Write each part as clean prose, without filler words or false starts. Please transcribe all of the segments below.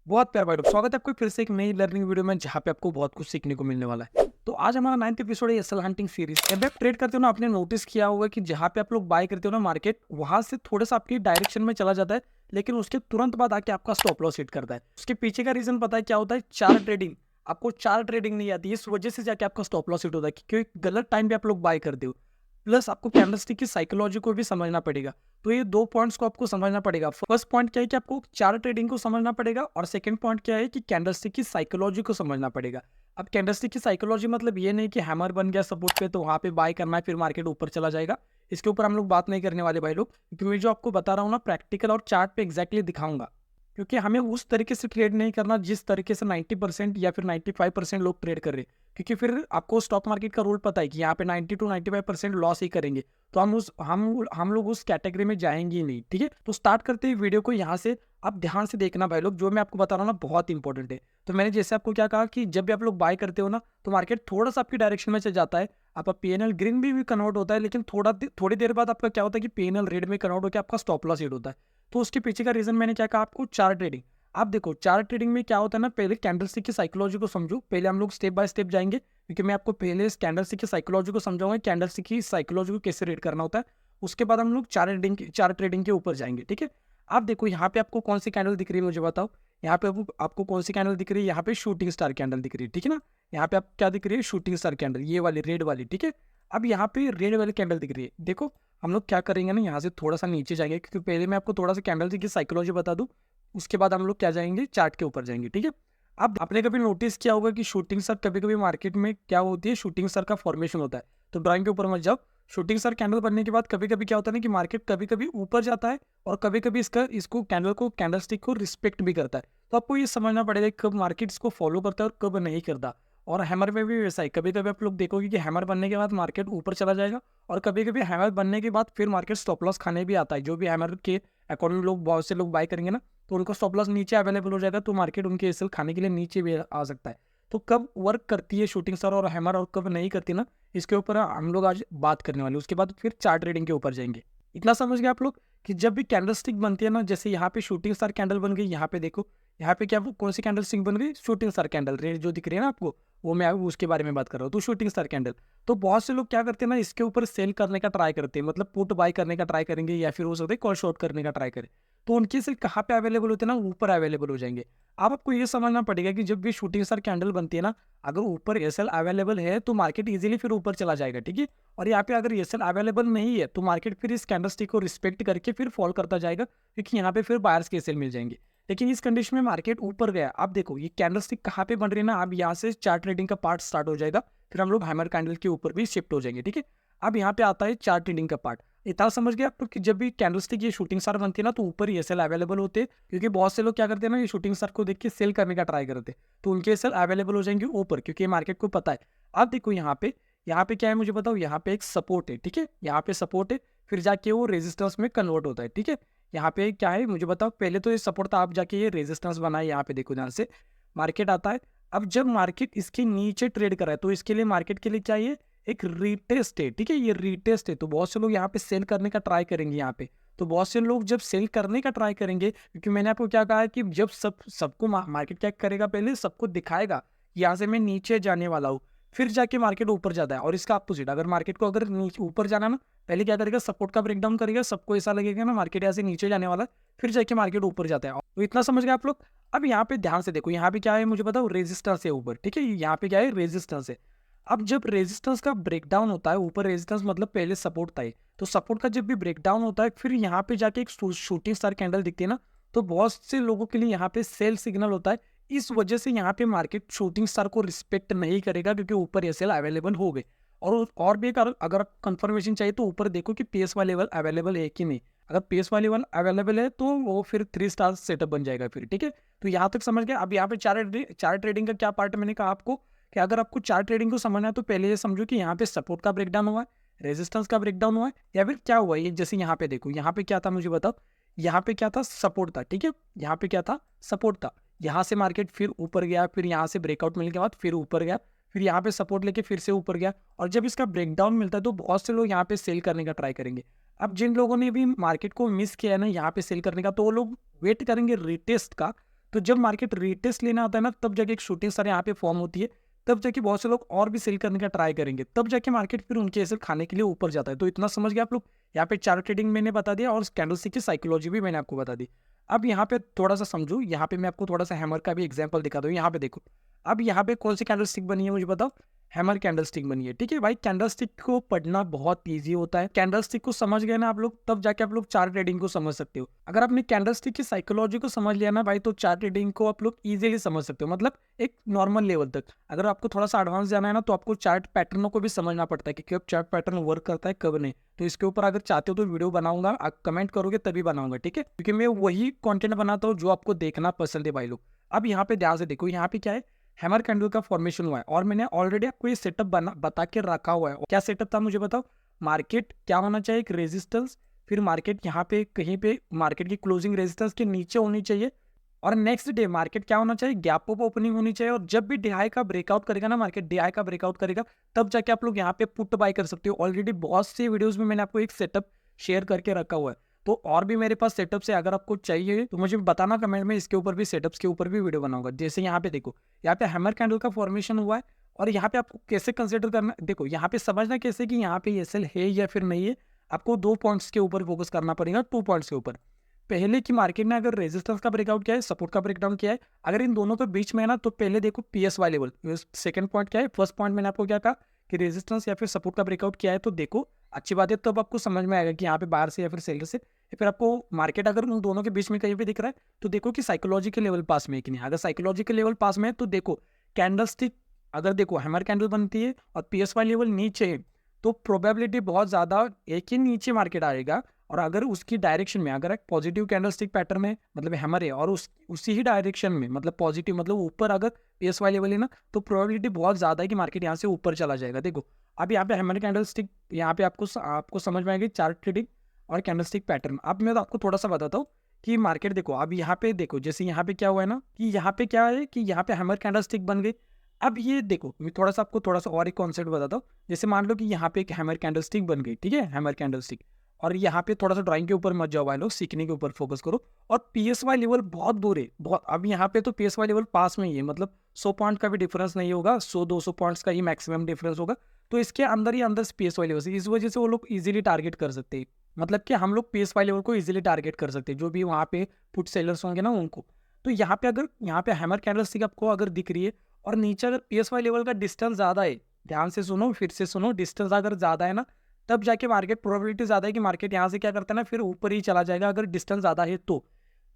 बहुत प्यार भाई लोग, स्वागत है आपको फिर से एक नई लर्निंग वीडियो में जहाँ पे आपको बहुत कुछ सीखने को मिलने वाला है। तो आज हमारा 9th एपिसोड है एसएल हंटिंग सीरीज। जब आप ट्रेड करते हो ना, आपने नोटिस किया होगा कि जहाँ पे आप लोग बाय करते हो ना, मार्केट वहां से थोड़ा सा आपकी डायरेक्शन में चला जाता है, लेकिन उसके तुरंत बाद आके आपका स्टॉप लॉस हिट करता है। उसके पीछे का रीजन पता है क्या होता है? चार ट्रेडिंग। आपको चार ट्रेडिंग नहीं आती, इस वजह से जाके आपका स्टॉप लॉस हिट होता है, क्योंकि गलत टाइम पे आप लोग बाय करते हो। प्लस आपको कैंडलस्टिक की साइकोलॉजी को भी समझना पड़ेगा। तो ये दो पॉइंट्स को आपको समझना पड़ेगा। फर्स्ट पॉइंट क्या है कि आपको चार्ट ट्रेडिंग को समझना पड़ेगा, और सेकंड पॉइंट क्या है कि कैंडलस्टिक की साइकोलॉजी को समझना पड़ेगा। अब कैंडलस्टिक की साइकोलॉजी मतलब ये नहीं कि हैमर बन गया सपोर्ट पे तो वहां पे बाय करना है फिर मार्केट ऊपर चला जाएगा। इसके ऊपर हम लोग बात नहीं करने वाले भाई लोग, क्योंकि मैं जो आपको बता रहा हूँ ना, प्रैक्टिकल और चार्ट पे एग्जैक्टली दिखाऊंगा। क्योंकि हमें उस तरीके से ट्रेड नहीं करना जिस तरीके से 90% या फिर 95% लोग ट्रेड कर रहे हैं। क्योंकि फिर आपको स्टॉक मार्केट का रूल पता है कि यहाँ पे 90 to 95% लॉस ही करेंगे। तो हम लोग उस कैटेगरी में जाएंगे ही नहीं। ठीक है, तो स्टार्ट करते हैं वीडियो को यहाँ से। आप ध्यान से देखना भाई लोग, जो मैं आपको बता रहा हूँ ना बहुत इंपॉर्टेंट है। तो मैंने जैसे आपको क्या कहा कि जब भी आप लोग बाय करते हो ना, तो मार्केट थोड़ा सा आपकी डायरेक्शन में चल जाता है। आपका पीएनएल ग्रीन भी कन्वर्ट होता है, लेकिन थोड़ी देर बाद आपका क्या होता है कि पीएनएल रेड में कन्वर्ट होकर आपका स्टॉप लॉस हिट होता है। तो उसके पीछे का रीजन मैंने क्या कहा आपको? चार ट्रेडिंग। आप देखो, चार ट्रेडिंग में क्या होता है ना, पहले कैंडलस्टिक की साइकोलॉजी को समझो। पहले हम लोग स्टेप बाय स्टेप जाएंगे, क्योंकि मैं आपको पहले इस कैंडलस्टिक की साइकोलॉजी को समझाऊंगा, कैंडलस्टिक की साइकोलॉजी को कैसे रीड करना होता है। उसके बाद हम लोग चार ट्रेडिंग के ऊपर जाएंगे। ठीक है, आप देखो यहाँ पे आपको कौन सी कैंडल दिख रही है, मुझे बताओ। यहाँ पे आपको कौन सी कैंडल दिख रही है? यहाँ पे शूटिंग स्टार कैंडल दिख रही है, ठीक है ना। यहाँ पे आप क्या दिख रही है? शूटिंग स्टार कैंडल, ये वाली रेड वाली। ठीक है, अब यहाँ पे रेड वाली कैंडल दिख रही है। देखो, हम लोग क्या करेंगे ना, यहाँ से थोड़ा सा नीचे जाएंगे, क्योंकि पहले मैं आपको थोड़ा सा कैंडल की साइकोलॉजी बता दूँ। उसके बाद हम लोग क्या जाएंगे? चार्ट के ऊपर जाएंगे। ठीक है, अब आपने कभी नोटिस किया होगा कि शूटिंग स्टार कभी कभी मार्केट में क्या होती है, शूटिंग स्टार का फॉर्मेशन होता है। तो ड्राइंग के ऊपर मत जाओ। शूटिंग स्टार कैंडल बनने के बाद कभी कभी क्या होता है ना कि मार्केट कभी कभी ऊपर जाता है, और कभी कभी इसको कैंडल स्टिक को रिस्पेक्ट भी करता है। तो आपको ये समझना पड़ेगा कब मार्केट इसको फॉलो करता है और कब नहीं करता। और हैमर में भी वैसा ही, कभी कभी आप लोग देखोगे कि हैमर बनने के बाद मार्केट ऊपर चला जाएगा, और कभी कभी हैमर बनने के बाद फिर मार्केट स्टॉप लॉस खाने भी आता है। जो भी हैमर के अकॉर्डिंग लोग, बहुत से लोग बाय करेंगे ना, तो उनको स्टॉप लॉस नीचे अवेलेबल हो जाएगा, तो मार्केट उनके एसएल खाने के लिए नीचे भी आ सकता है। तो कब वर्क करती है शूटिंग स्टार और हैमर और कब नहीं करती ना, इसके ऊपर हम लोग आज बात करने वाले। उसके बाद फिर चार्ट ट्रेडिंग के ऊपर जाएंगे। इतना समझ गए आप लोग कि जब भी कैंडलस्टिक बनती है ना, जैसे यहाँ पे शूटिंग स्टार कैंडल बन गई, यहाँ पे देखो, यहाँ पे क्या कौन सी कैंडलस्टिक बन गई? शूटिंग स्टार कैंडल, रेड जो दिख रही है ना आपको, वो मैं उसके बारे में बात कर रहा हूँ। तो शूटिंग स्टार कैंडल, तो बहुत से लोग क्या करते हैं ना, इसके ऊपर सेल करने का ट्राई करते हैं, मतलब पुट बाय करने का ट्राई करेंगे, या फिर हो सकता है कॉल शॉर्ट करने का ट्राई करें। तो उनके से कहाँ पे अवेलेबल होते हैं ना, ऊपर अवेलेबल हो जाएंगे। अब आपको ये समझना पड़ेगा कि जब भी शूटिंग स्टार कैंडल बनती है ना, अगर ऊपर एसएल अवेलेबल है तो मार्केट इजीली फिर ऊपर चला जाएगा। ठीक है, और यहाँ पे अगर एसएल अवेलेबल नहीं है तो मार्केट फिर इस कैंडलस्टिक को रिस्पेक्ट करके फिर फॉल करता जाएगा, क्योंकि यहाँ पे फिर बायर्स के एसएल मिल जाएंगे। लेकिन इस कंडीशन में मार्केट ऊपर गया। आप देखो ये कैंडलस्टिक कहाँ पे बन रही है ना, अब यहाँ से चार्ट ट्रेडिंग का पार्ट स्टार्ट हो जाएगा, फिर हम लोग हैमर कैंडल के ऊपर भी शिफ्ट हो जाएंगे। ठीक है, अब यहाँ पे आता है चार्ट ट्रेडिंग का पार्ट। इतना समझ गया आप लोग कि जब भी कैंडलस्टिक ये शूटिंग स्टार बनती है ना, तो ऊपर ही एसएल अवेलेबल होते हैं, क्योंकि बहुत से लोग क्या करते हैं ना, ये शूटिंग स्टार को देख के सेल करने का ट्राई करते हैं, तो उनके एसएल अवेलेबल हो जाएंगे ऊपर, क्योंकि मार्केट को पता है। अब देखो यहाँ पे क्या है मुझे बताओ, यहाँ पे एक सपोर्ट है। ठीक है, यहाँ पे सपोर्ट है, फिर जाके वो रेजिस्टेंस में कन्वर्ट होता है। ठीक है, यहाँ पे क्या है मुझे बताओ, पहले तो ये सपोर्ट था, आप जाके ये रेजिस्टेंस बनाए। यहाँ पे देखो, ध्यान से मार्केट आता है। अब जब मार्केट इसके नीचे ट्रेड कर रहा है, तो इसके लिए मार्केट के लिए चाहिए एक रीटेस्ट है। ठीक है, ये रीटेस्ट है, तो बहुत से लोग यहाँ पे सेल करने का ट्राई करेंगे। यहाँ पे तो बहुत से लोग जब सेल करने का ट्राई करेंगे, क्योंकि मैंने आपको क्या कहा है कि जब सबको मार्केट क्या करेगा, पहले सबको दिखाएगा यहाँ से मैं नीचे जाने वाला हूँ, फिर जाके मार्केट ऊपर जाता है। और इसका अपोजिट, अगर मार्केट को अगर नीचे ऊपर जाना ना, पहले क्या करेगा, सपोर्ट का ब्रेकडाउन करेगा, सबको ऐसा लगेगा ना मार्केट यहाँ से नीचे जाने वाला है, फिर जाके मार्केट ऊपर जाता है। तो इतना समझ गए आप लोग। अब यहाँ पे ध्यान से देखो, यहाँ पे क्या है मुझे बताओ, रेजिस्टेंस है ऊपर। ठीक है, यहाँ पे क्या है? रेजिस्टेंस है। अब जब रेजिस्टेंस का ब्रेकडाउन होता है, ऊपर रेजिस्टेंस मतलब पहले सपोर्ट था, तो सपोर्ट का जब भी ब्रेकडाउन होता है, फिर यहाँ पे जाके एक शूटिंग स्टार कैंडल दिखती है ना, तो बहुत से लोगों के लिए यहाँ पे सेल सिग्नल होता है। इस वजह से यहाँ पे मार्केट शूटिंग स्टार को रिस्पेक्ट नहीं करेगा, क्योंकि ऊपर एसएल अवेलेबल हो गए। और भी अगर कंफर्मेशन चाहिए तो ऊपर देखो कि पेस वाला लेवल अवेलेबल है कि नहीं। अगर पेस वाला लेवल अवेलेबल है तो वो फिर 3 स्टार सेटअप बन जाएगा फिर। ठीक है, तो यहाँ तक समझ गए। अब यहाँ पे चार ट्रेडिंग का क्या पार्ट मैंने कहा आपको, कि अगर आपको चार ट्रेडिंग को समझना है तो पहले ये समझो कि यहाँ पे सपोर्ट का ब्रेकडाउन हुआ है, रेजिस्टेंस का ब्रेकडाउन हुआ है, या फिर क्या हुआ है। जैसे यहाँ पे देखो, यहाँ पे क्या था मुझे बताओ, यहाँ पे क्या था? सपोर्ट था। ठीक है, यहाँ पे क्या था? सपोर्ट था। यहाँ से मार्केट फिर ऊपर गया, फिर यहाँ से ब्रेकआउट मिलने के बाद फिर ऊपर गया, फिर यहाँ पे सपोर्ट लेके फिर से ऊपर गया। और जब इसका ब्रेकडाउन मिलता है तो बहुत से लोग यहाँ पे सेल करने का ट्राई करेंगे। अब जिन लोगों ने भी मार्केट को मिस किया है ना यहाँ पे सेल करने का, तो वो लोग वेट करेंगे रिटेस्ट का। तो जब मार्केट रीटेस्ट लेना आता है ना, तब जाके एक शूटिंग स्टार यहाँ पे फॉर्म होती है, तब जाके बहुत से लोग और भी सेल करने का ट्राई करेंगे, तब जाके मार्केट फिर उनके ऐसे खाने के लिए ऊपर जाता है। तो इतना समझ गए आप लोग। यहाँ पे चार्ट ट्रेडिंग मैंने बता दिया और कैंडलस्टिक की साइकोलॉजी भी मैंने आपको बता दी। अब यहाँ पे थोड़ा सा समझो, यहाँ पे मैं आपको थोड़ा सा हैमर का भी एग्जांपल दिखा दूँ। यहाँ पे देखो, अब यहाँ पे कौन सी कैंडलस्टिक बनी है मुझे बताओ। हैमर कैंडलस्टिक बनी है, ठीक है भाई। कैंडलस्टिक को पढ़ना बहुत इजी होता है। कैंडलस्टिक को समझ गए ना आप लोग, तब जाके आप लोग चार्ट ट्रेडिंग को समझ सकते हो। अगर आपने कैंडलस्टिक की साइकोलॉजी को समझ लिया ना भाई, तो चार्ट ट्रेडिंग को आप लोग इजीली समझ सकते हो, मतलब एक नॉर्मल लेवल तक। अगर आपको थोड़ा सा एडवांस जाना है ना, तो आपको चार्ट पैटर्नों को भी समझना पड़ता है कि कब चार्ट पैटर्न वर्क करता है, कब नहीं। तो इसके ऊपर अगर चाहते हो तो वीडियो बनाऊंगा, आप कमेंट करोगे तभी बनाऊंगा, ठीक है, क्योंकि मैं वही कंटेंट बनाता हूँ जो आपको देखना पसंद है भाई लोग। अब यहाँ पे ध्यान से देखो, यहाँ पे क्या है, हैमर कैंडल का फॉर्मेशन हुआ है और मैंने ऑलरेडी आपको ये सेटअप बता के रखा हुआ है। क्या सेटअप था मुझे बताओ। मार्केट क्या होना चाहिए, एक रेजिस्टेंस, फिर मार्केट यहाँ पे कहीं पे मार्केट की क्लोजिंग रेजिस्टेंस के नीचे होनी चाहिए, और नेक्स्ट डे मार्केट क्या होना चाहिए, गैप अप ओपनिंग होनी चाहिए। और जब भी डीआई का ब्रेकआउट करेगा ना, मार्केट डीआई का ब्रेकआउट करेगा, तब जाके आप लोग यहाँ पे पुट बाय कर सकते हो। ऑलरेडी बहुत सी वीडियोस में मैंने आपको एक सेटअप शेयर करके रखा हुआ है। तो और भी मेरे पास सेटअप्स है, अगर आपको चाहिए तो मुझे बताना कमेंट में, इसके ऊपर भी सेटअप्स के ऊपर भी वीडियो बनाऊंगा। जैसे यहाँ पे देखो, यहाँ पे हैमर कैंडल का फॉर्मेशन हुआ है, और यहाँ पे आपको कैसे कंसिडर करना, देखो यहाँ पे समझना कैसे कि यहाँ पे एसएल है या फिर नहीं है। आपको 2 पॉइंट्स के ऊपर फोकस करना पड़ेगा, 2 पॉइंट्स के ऊपर। पहले की मार्केट ने अगर रेजिस्टेंस का ब्रेकआउट किया है, सपोर्ट का ब्रेकडाउन किया है, अगर इन दोनों के बीच में है ना, तो पहले देखो पीएसवाई लेवल। सेकंड पॉइंट क्या है, फर्स्ट पॉइंट मैंने आपको क्या कहा कि रेजिस्टेंस या फिर सपोर्ट का ब्रेकआउट किया है, तो देखो अच्छी बात है, तब तो आपको समझ में आएगा कि यहाँ पे बाहर से या फिर सेलर से, या फिर आपको मार्केट अगर उन दोनों के बीच में कहीं भी दिख रहा है, तो देखो कि साइकोलॉजिकल लेवल पास में है कि नहीं। अगर साइकोलॉजिकल लेवल पास में है, तो देखो कैंडलस्टिक, अगर देखो हैमर कैंडल बनती है और पीएसवाई लेवल नीचे है, तो प्रोबेबिलिटी बहुत ज़्यादा एक ही नीचे मार्केट आएगा। और अगर उसकी डायरेक्शन में अगर एक पॉजिटिव कैंडलस्टिक पैटर्न में, मतलब हैमर है, और उसी ही डायरेक्शन में, मतलब पॉजिटिव मतलब ऊपर अगर पीएसवाई लेवल है ना, तो प्रोबेबिलिटी बहुत ज़्यादा है कि मार्केट यहाँ से ऊपर चला जाएगा। देखो अब यहाँ पे हैमर कैंडलस्टिक, यहाँ पे आपको समझ में आएगी चार्ट ट्रेडिंग और कैंडलस्टिक पैटर्न। अब मैं तो आपको थोड़ा सा बताता हूँ कि मार्केट देखो, अब यहाँ पे देखो, जैसे यहाँ पे क्या हुआ है ना, कि यहाँ पे क्या है कि यहाँ पे हैमर कैंडलस्टिक बन गई। अब ये देखो, मैं थोड़ा सा आपको थोड़ा सा और एक कॉन्सेप्ट बताता हूँ। जैसे मान लो कि यहाँ पे एक हैमर कैंडलस्टिक बन गई, ठीक है, हैमर कैंडलस्टिक, और यहाँ पे थोड़ा सा ड्राइंग के ऊपर मत जाओ भाई लोग, सीखने के ऊपर फोकस करो। और पीएसवाई लेवल बहुत दूर है, बहुत। अब यहाँ पे तो पीएसवाई लेवल पास में ही है, मतलब 100 पॉइंट का भी डिफरेंस नहीं होगा, 100-200 पॉइंट्स का ही मैक्सिमम डिफरेंस होगा। तो इसके अंदर ही अंदर पीएसवाई लेवल से, इस वजह से वो लोग इजीली टारगेट कर सकते हैं, मतलब कि हम लोग पीएसवाई लेवल को इजीली टारगेट कर सकते हैं, जो भी वहाँ पे पुट सेलर्स होंगे ना उनको। तो यहाँ पे अगर यहाँ पे हैमर कैंडलस्टिक आपको अगर दिख रही है, और नीचे अगर पीएसवाई लेवल का डिस्टेंस ज़्यादा है, ध्यान से सुनो, फिर से सुनो, डिस्टेंस अगर ज़्यादा है ना, तब जाके मार्केट प्रोबेबिलिटी ज़्यादा है कि मार्केट यहाँ से क्या करता है ना, फिर ऊपर ही चला जाएगा, अगर डिस्टेंस ज़्यादा है तो।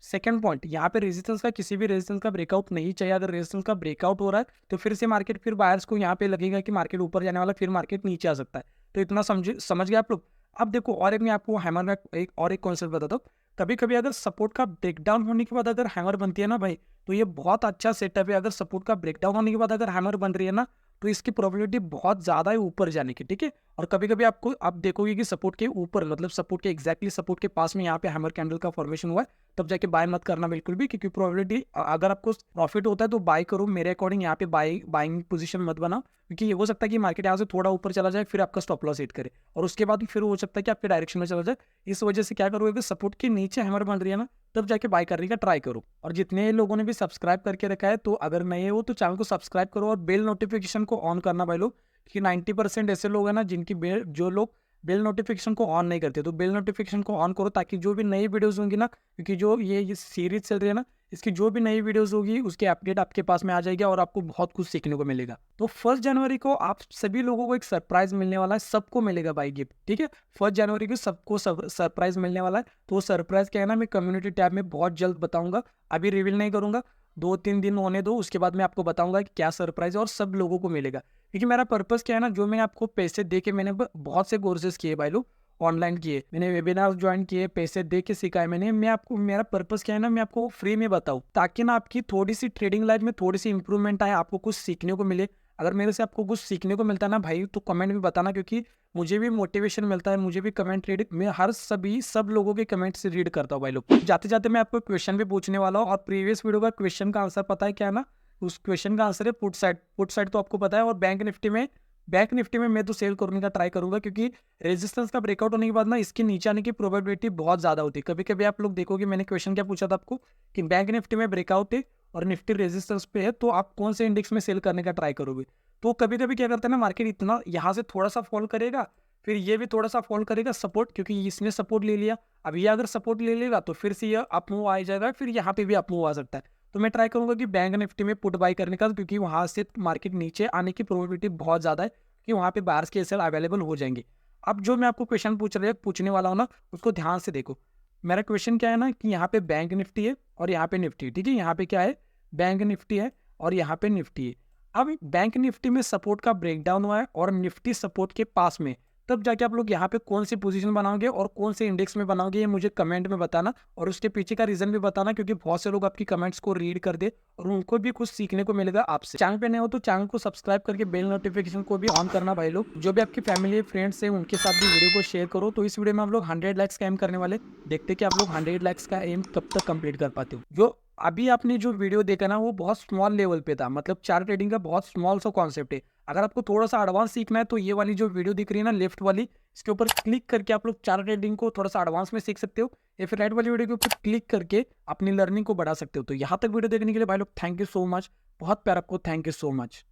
सेकंड पॉइंट, यहाँ पे रेजिस्टेंस का, किसी भी रेजिस्टेंस का ब्रेकआउट नहीं चाहिए। अगर रेजिस्टेंस का ब्रेकआउट हो रहा है, तो फिर से मार्केट, फिर बायर्स को यहाँ पे लगेगा कि मार्केट ऊपर जाने वाला, फिर मार्केट नीचे आ सकता है। तो इतना समझ गए आप लोग। अब देखो, और एक मैं आपको हैमर में एक कॉन्सेप्ट बताता हूँ। कभी कभी अगर सपोर्ट का ब्रेकडाउन होने के बाद अगर हैमर बनती है ना भाई, तो ये बहुत अच्छा सेटअप है। अगर सपोर्ट का ब्रेकडाउन होने के बाद अगर हैमर बन रही है ना, तो इसकी प्रोबेबिलिटी बहुत ज़्यादा है ऊपर जाने की, ठीक है। और कभी कभी आपको आप देखोगे कि सपोर्ट के ऊपर, मतलब सपोर्ट के एग्जैक्टली सपोर्ट के पास में यहाँ पे हैमर कैंडल का फॉर्मेशन हुआ है, तब जाके बाय मत करना बिल्कुल भी, क्योंकि प्रोबेबिलिटी, अगर आपको प्रॉफिट होता है तो बाय करो। मेरे अकॉर्डिंग यहाँ पे बाइंग पोजीशन मत बनाओ, क्योंकि ये हो सकता है कि मार्केट यहाँ से थोड़ा ऊपर चला जाए, फिर आपका स्टॉप लॉस हिट करे, और उसके बाद फिर हो सकता है कि आपके डायरेक्शन में चला जाए। इस वजह से क्या करो, अगर सपोर्ट के नीचे हैमर बन रही है ना, तब जाके बाय करने का ट्राई करो। और जितने लोगों ने भी सब्सक्राइब करके रखा है, तो अगर नए हो तो चैनल को सब्सक्राइब करो और बेल नोटिफिकेशन को ऑन करना भाई लोग, कि 90% ऐसे लोग हैं ना जिनकी जो लोग बेल नोटिफिकेशन को ऑन नहीं करते। तो बेल नोटिफिकेशन को ऑन करो, ताकि जो भी नई वीडियोस होंगी ना, क्योंकि जो ये सीरीज चल रही है ना, इसकी जो भी नई वीडियोस होगी उसकी अपडेट आपके पास में आ जाएगी, और आपको बहुत कुछ सीखने को मिलेगा। तो 1 जनवरी को आप सभी लोगों को एक सरप्राइज मिलने वाला है, सबको मिलेगा भाई गिफ्ट, ठीक है। 1 जनवरी को सबको सरप्राइज मिलने वाला है। तो सरप्राइज क्या है ना, मैं कम्युनिटी टैब में बहुत जल्द बताऊंगा, अभी रिवील नहीं करूंगा। 2-3 दिन होने दो, उसके बाद मैं आपको बताऊंगा कि क्या सरप्राइज है, और सब लोगों को मिलेगा। क्योंकि मेरा पर्पस क्या है ना, जो मैंने आपको पैसे दे के, मैंने बहुत से कोर्सेज किए भाई लोग, ऑनलाइन किए, मैंने वेबिनार ज्वाइन किए, पैसे दे के सिखाए मैंने। मैं आपको, मेरा पर्पस क्या है ना, मैं आपको फ्री में बताऊं, ताकि ना आपकी थोड़ी सी ट्रेडिंग लाइफ में थोड़ी सी इंप्रूवमेंट आए, आपको कुछ सीखने को मिले। अगर मेरे से आपको कुछ सीखने को मिलता है ना भाई, तो कमेंट में बताना, क्योंकि मुझे भी मोटिवेशन मिलता है, मुझे भी कमेंट रीड, मैं हर सब लोगों के कमेंट से रीड करता हूँ भाई लोग। जाते जाते मैं आपको क्वेश्चन भी पूछने वाला हूँ, और प्रीवियस वीडियो का क्वेश्चन का आंसर पता है क्या है ना, उस क्वेश्चन का आंसर है पुट साइड। पुट साइड तो आपको पता है, और बैंक निफ्टी में बैंक निफ्टी में मैं तो सेल करने का ट्राई करूंगा, क्योंकि रेजिस्टेंस का ब्रेकआउट होने के बाद ना इसके नीचे आने की प्रोबेबिलिटी बहुत ज्यादा होती है। कभी कभी आप लोग देखोगे, मैंने क्वेश्चन क्या पूछा था आपको कि बैंक निफ्टी में ब्रेकआउट है और निफ्टी रेजिस्टेंस पे है, तो आप कौन से इंडेक्स में सेल करने का ट्राई करोगे। तो कभी कभी क्या करता है ना, मार्केट इतना यहाँ से थोड़ा सा फॉल करेगा, फिर ये भी थोड़ा सा फॉल करेगा सपोर्ट, क्योंकि इसने सपोर्ट ले लिया। अब ये अगर सपोर्ट ले लेगा तो फिर से ये अप मूव आ जाएगा, फिर यहाँ पे भी अप मूव आ सकता है। तो मैं ट्राई करूंगा कि बैंक निफ्टी में पुट बाई करने का, क्योंकि वहां से मार्केट नीचे आने की प्रोबेबिलिटी बहुत ज़्यादा है कि वहाँ पे बायर्स के एसएल अवेलेबल हो जाएंगे। अब जो मैं आपको क्वेश्चन पूछने वाला हूँ ना, उसको ध्यान से देखो। मेरा क्वेश्चन क्या है ना कि यहाँ पे बैंक निफ्टी है और यहाँ पे निफ्टी, ठीक है, यहाँ पे क्या है, बैंक निफ्टी है और यहाँ पे निफ्टी है। अब बैंक निफ्टी में सपोर्ट का ब्रेकडाउन हुआ है और निफ्टी सपोर्ट के पास में, तब जाके आप लोग यहाँ पे कौन सी पोजीशन बनाओगे और कौन से इंडेक्स में बनाओगे, ये मुझे कमेंट में बताना और उसके पीछे का रीजन भी बताना, क्योंकि बहुत से लोग आपकी कमेंट्स को रीड कर दे और उनको भी कुछ सीखने को मिलेगा आपसे। चैनल पे नए हो तो चैनल को सब्सक्राइब करके बेल नोटिफिकेशन को भी ऑन करना भाई लोग। जो भी आपकी फैमिली फ्रेंड्स है उनके साथ भी वीडियो को शेयर करो। तो इस वीडियो में हम लोग 100 लाइक्स का एम करने वाले, देखते कि आप लोग 100 लाइक्स का एम कब तक कंप्लीट कर पाते हो। जो अभी आपने जो वीडियो देखा ना, वो बहुत स्मॉल लेवल पे था, मतलब चार्ट ट्रेडिंग का बहुत स्मॉल सा कॉन्सेप्ट है। अगर आपको थोड़ा सा एडवांस सीखना है तो ये वाली जो वीडियो दिख रही है ना लेफ्ट वाली, इसके ऊपर क्लिक करके आप लोग चार्ट ट्रेडिंग को थोड़ा सा एडवांस में सीख सकते हो, या फिर राइट वाली वीडियो के ऊपर क्लिक करके अपनी लर्निंग को बढ़ा सकते हो। तो यहाँ तक वीडियो देखने के लिए भाई लोग थैंक यू सो मच, बहुत प्यार आपको, थैंक यू सो मच।